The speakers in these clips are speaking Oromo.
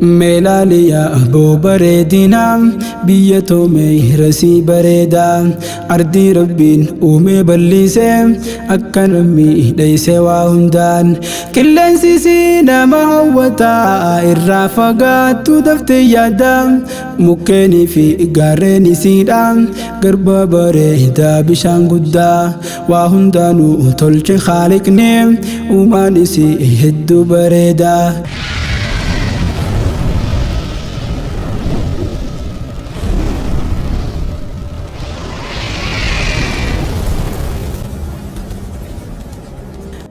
ميلاليا أبو بريدنا بيتو ميرسي بريدا أردي ربين أومي بليسي أكن أمي ليسي وهندان كلن سيسينا معوتا الرافقات تدفتي يادا مكيني في غاريني سيدا قرب بريدا بشان قدا وهندانو تلش خالقني ومانيسي هدو بريدا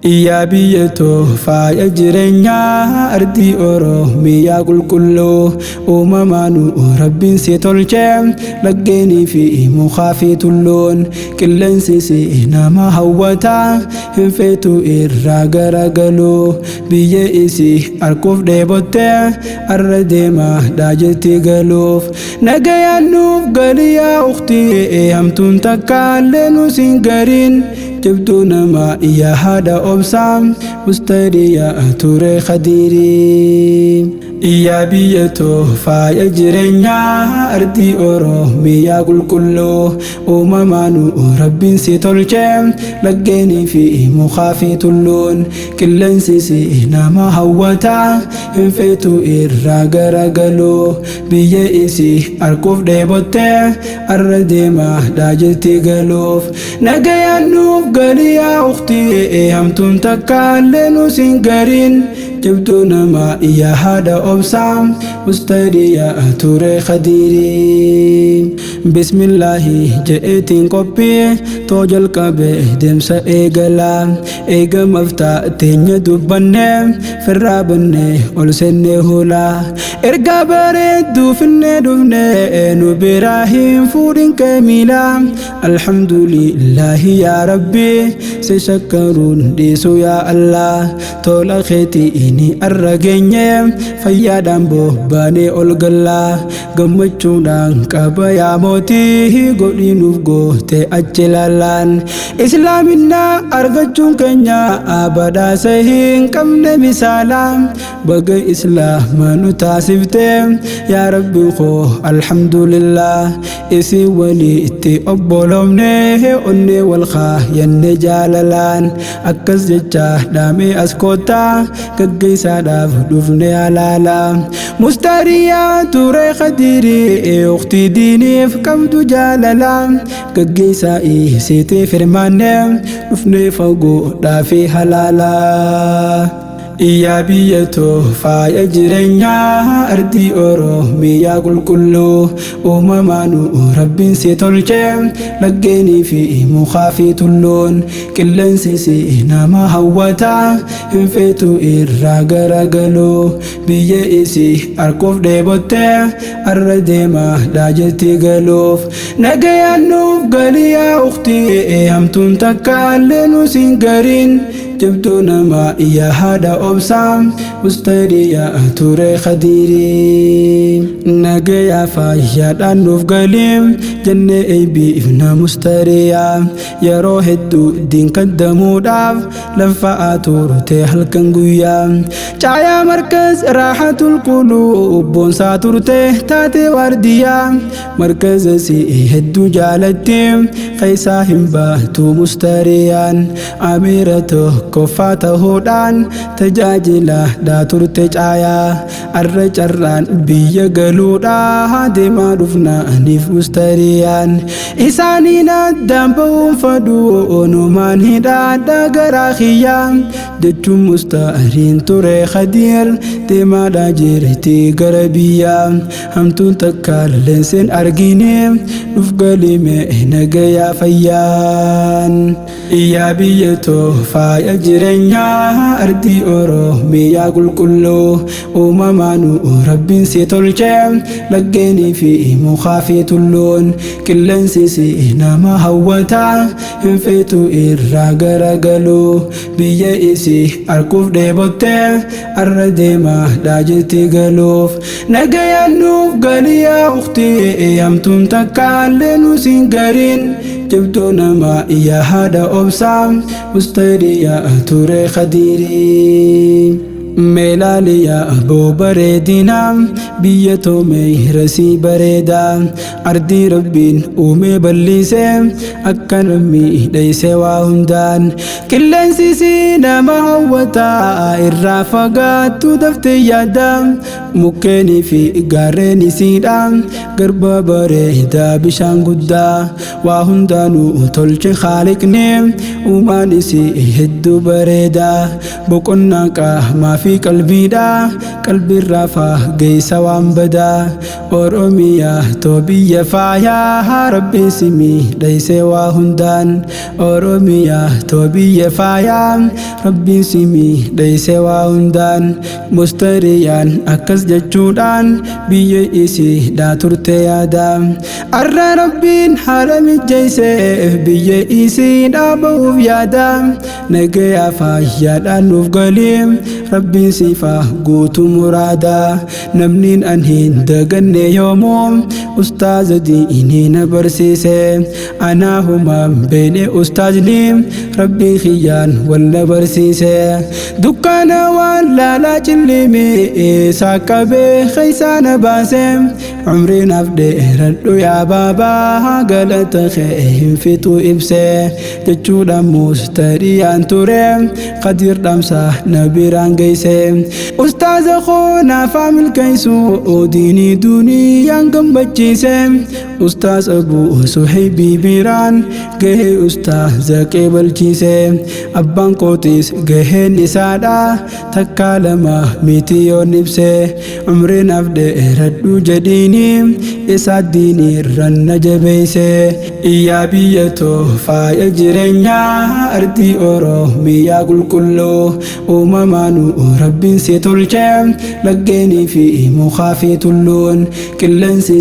يا بيتو فايا جرينيا أردي أورو ميا كلو ومامانو ربين سيتولجم لقيني في مخافي تلون كلن سيسي نما هواتا هنفيتو إراغراغلو بيا إسي أركوف ديبوتي أرديما داجتي غلوف نغيا نوف غليا أختي همتون تكالنو سنغرين جبتونا ما يا هذا أبسام مستريا توري خديري يا بيتو فايا جرينيا أردي أورو ميا كلو ومامانو ربين سيتولجم لقيني في مخافي تلون كلن سيسي نما هواتا هنفيتو إراغراغلو بيا إسي أركوف ديبوتي أرديما داجتي غلوف نغيا نوف غليا أختي همتون تكالنو سنغرين جبتونا ما يا هذا أبسام مستريا توري خديري بسم الله جئتين قبي توجل كبه دمسا إيغلا إيغا مفتا تيني دوباني فرابني أولسني هولا إرقا بريدو فني دوفني نبراهيم فورين كميلا الحمد لله يا ربي سيشكرون ديسو يا الله تولا خيتي إني أرغيني فيادان بوباني أولغلا غمچودان كبايا موتي غودي نوفغو تي أجلالان إسلامنا أرغچون كنيا أبدا سهين كمنا مثالا بغي إسلام نتاسفتي يا ربي خو الحمد لله إسي ولي إتي أبولومني أني والخا يني جالالان أكس جتا دامي أسكوتا كغي ساداف دوفني علالا مستريا توري خديري أختي ديني فكمدو جالالا كغي سائي سيتي فرماني دوفني فوقو دافي حلالا يا بيتو فايا جرينيا أردي أورو ميا كلو ومامانو ربين سيتولجم لقيني في مخافي تلون كلن سيسي نما هواتا هنفيتو إراغراغلو بيا إسي أركوف ديبوتي أرديما داجتي غلوف نغيا نوف غليا أختي همتون تكالنو سنغرين جبتونا ما يا هذا أبسام مستريا توري خديري نغيا فايا دانوف غليم جنة أيبي إفنا مستريا يرو هدو دين قدمو داف لنفا تورتي هالكنغويا جايا مركز راحة القلوب بونسا تورتي تاتي وارديا مركز سي هدو جالتي خيسا همباتو مستريا أميرتو كفاته هودان تجاجلا دا تورتي جايا الرجران بيا غلودا ديما دفنا نيف مستريان إسانينا دامبو فدو نومان هدا دا غراخيا دجو مستهرين توري خدير ديما دا جيرتي غربيا همتون تكال لنسين أرغيني نفقلي مهنغيا فيان يا بيتو فايا جرينيا أردي أورو ميا كلو ومامانو ربين سيتولجم لقيني في مخافي تلون كلن سيسي نما هواتا هنفيتو إراغراغلو بيا إسي أركوف ديبوتي أرديما داجتي غلوف نغيا نوف غليا أختي همتون تكالنو سنغرين جبتونا ما يا هذا أبسام مستريا توري خديري meelaaliyaa aboo bareedinaa biyya toomee rasii bareedaa ardii rabbiin uumee bal'isee akka namni dheeyse waa hundaan qilleensisii nama hawwataa irraa fagaattu daftee yaadda mukkeenii fi gaarreen isiidha garba bareedaa bishaan guddaa waa hundaanuu tolche Haaliqni uumaan isii hedduu bareedaa boqonnaa qaamaa fi qalbiidha qalbiirraa fageessa waan badaa Oromiyaa too biyya faayaa rabbiin si miidheeyse waa hundaan Oromiyaa too biyya faayaa rabbiin si miidheeyse waa hundaan mustariyaan akkas jechuudhaan biyya isiidhaa turte yaada arra rabbiin haala mijjeeyseef biyya isiidhaa ba'uuf yaada nagayaa faayyaadhaan nuuf galii rabbiin siifaa guutuu muraada namniin an hin daganne yoomuu ustaaza diinii na barsiise anaa humaan beene ustaazni rabbii kiyyaan wal na barsiise dukkaana waan laalaa cillimee saaqabee keeysaa na baase umriinaaf dheeradhu yaa baabaa galata kee hin fixu ibse jechuudhaan mustariyaan ture qadir dhamsa na biraan geeyse ustaaza koonaa faamil keeysu diinii duniyaan gammachiise ustaaz Abuu Suhaybii biraan gahee ustaaza qeebalchiise abbaan kootis gaheen isaadha takkaa lama miti yoon ibse umriinaaf dheeradhu jedhiini isaa diinii irraan na jabeeyse iyyaa biyya too faaya jireenyaa ardii Oromiyaa qulqulluu uumamaanuu rabbiin si tolche laggeenii fi mukaa fi tulluun qilleensi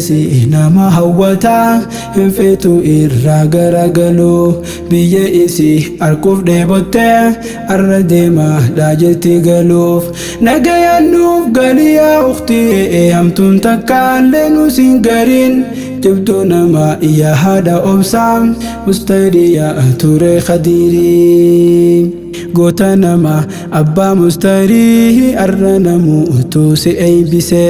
nama hawwataa hin feetu irraa garagaluu biyya isii arguuf dheebotte arra deemaadhaa jetti galuuf nagayaan nuuf galiyaa ukhtii hamtuun takkaallee nu siin gariin jabduu nama iyyaa haadha obsaa mustariyaa ture Khadirii goota nama abbaa mustarii arra namuutu si eeybise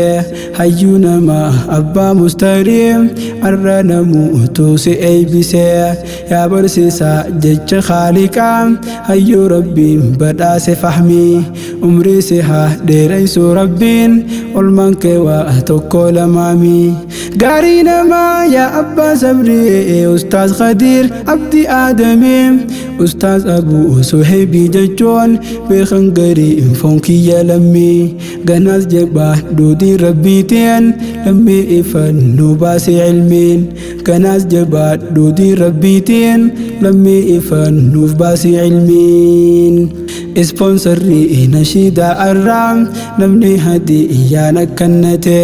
hayyuu nama abbaa mustarii arra namuutu si eeybise yaa barsiisaa jecha Haaliqaa hayyuu rabbiin badhaase fahmii umrii si haa dheereysu rabbiin olmaan kee waa tokko lamaami gaarii namaa yaa abbaa sabrii ustaaz Khadiir abdii aadamii ustaaz Abuu Suhaybii jechuun beekan garii foon kiyya lammii ganaas jabaa duudii rabbiitiin lammii ifan nu baase ilmiin ganaas jabaa duudii rabbiitiin lammii ifan nuuf baase ilmiin ispoonsarii nashiida arraa namni hadiyyaan akkannate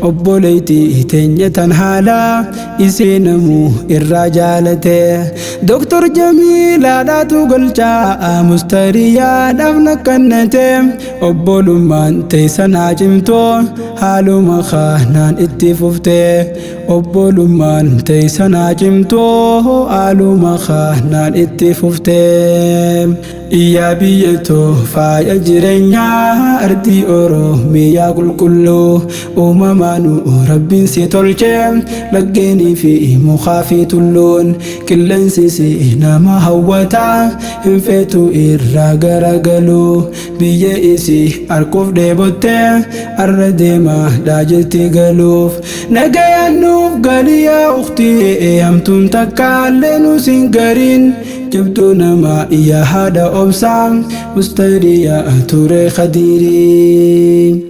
obboleeytii teenya tan haalaa isee namuu irraa jaalate Dr. Jamiilaadhaatu galchaa mustariyaadhaaf nakkannate obbolummaan teessanaa cimtoo haaluma kaanaan itti fufte obbolummaan teessanaa cimtoo haaluma kaanaan itti fufte iyyaa biyya too faaya jireenyaa ardii Oromiyaa qulqulluu uumamaanuu rabbiin si tolche laggeenii fi mukaa fi tulluun qilleensi nama hawwataa hin feetu irraa garagaluu biyya isii arguuf dheebotte arra deemaadhaa jetti galuuf nagayaan nuuf galiyaa ukhtii hamtuun takkaallee nu siin gariin jabduu nama iyyaa haadha obsaa mustariyaa ture Khadirii